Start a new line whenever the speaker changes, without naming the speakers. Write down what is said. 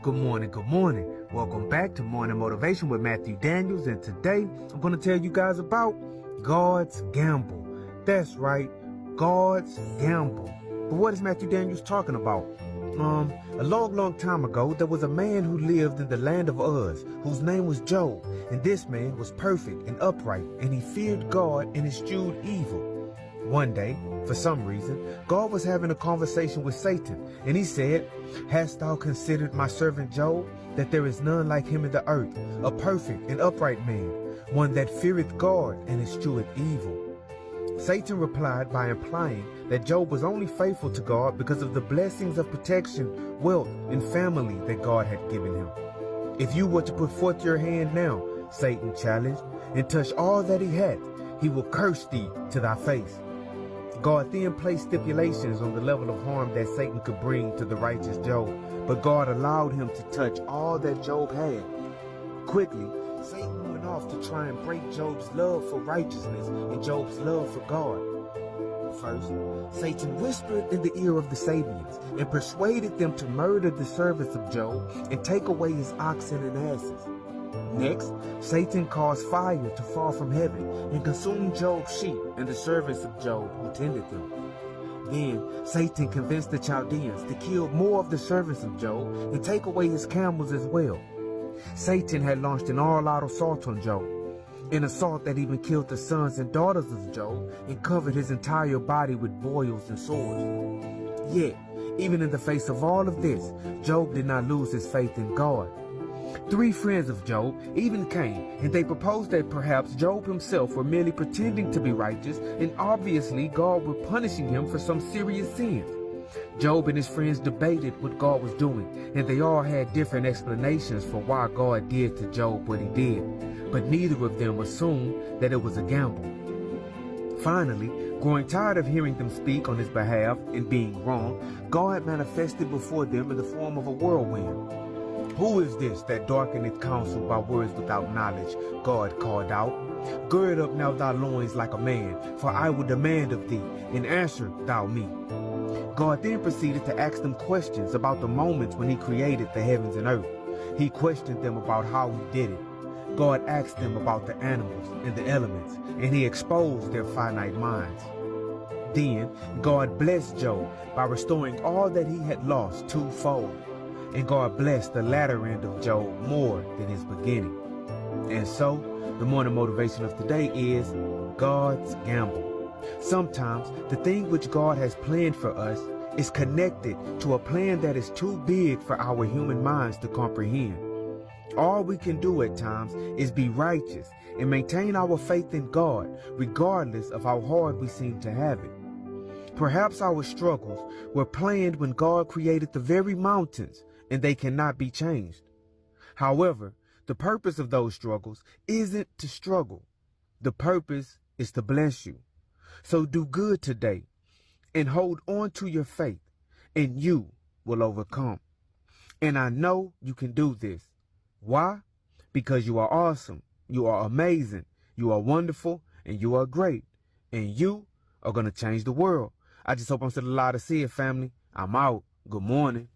Good morning, good morning. Welcome back to Morning Motivation with Matthew Daniels, and today I'm going to tell you guys about God's gamble. That's right, God's gamble. But what is Matthew Daniels talking about? A long time ago, there was a man who lived in the land of Uz, whose name was Job, and this man was perfect and upright, and he feared God and eschewed evil. One day, for some reason, God was having a conversation with Satan, and he said, "Hast thou considered my servant Job, that there is none like him in the earth, a perfect and upright man, one that feareth God and escheweth evil?" Satan replied by implying that Job was only faithful to God because of the blessings of protection, wealth, and family that God had given him. "If you were to put forth your hand now," Satan challenged, "and touch all that he hath, he will curse thee to thy face." God then placed stipulations on the level of harm that Satan could bring to the righteous Job, but God allowed him to touch all that Job had. Quickly, Satan went off to try and break Job's love for righteousness and Job's love for God. First, Satan whispered in the ear of the Sabians and persuaded them to murder the servants of Job and take away his oxen and asses. Next, Satan caused fire to fall from heaven and consume Job's sheep and the servants of Job who tended them. Then Satan convinced the Chaldeans to kill more of the servants of Job and take away his camels as well. Satan had launched an all-out assault on Job, an assault that even killed the sons and daughters of Job and covered his entire body with boils and sores. Yet, even in the face of all of this, Job did not lose his faith in God. 3 friends of Job even came, and they proposed that perhaps Job himself were merely pretending to be righteous, and obviously God were punishing him for some serious sins. Job and his friends debated what God was doing, and they all had different explanations for why God did to Job what he did, but neither of them assumed that it was a gamble. Finally, growing tired of hearing them speak on his behalf and being wrong, God manifested before them in the form of a whirlwind. "Who is this that darkeneth counsel by words without knowledge?" God called out. "Gird up now thy loins like a man, for I will demand of thee, and answer thou me." God then proceeded to ask them questions about the moments when he created the heavens and earth. He questioned them about how he did it. God asked them about the animals and the elements, and he exposed their finite minds. Then God blessed Job by restoring all that he had lost twofold. And God blessed the latter end of Job more than his beginning. And so, the morning motivation of today is God's gamble. Sometimes the thing which God has planned for us is connected to a plan that is too big for our human minds to comprehend. All we can do at times is be righteous and maintain our faith in God, regardless of how hard we seem to have it. Perhaps our struggles were planned when God created the very mountains, and they cannot be changed. However, the purpose of those struggles isn't to struggle. The purpose is to bless you. So do good today and hold on to your faith, and you will overcome. And I know you can do this. Why? Because you are awesome, you are amazing, you are wonderful, and you are great. And you are going to change the world. I just hope I'm still alive to see it, family. I'm out. Good morning.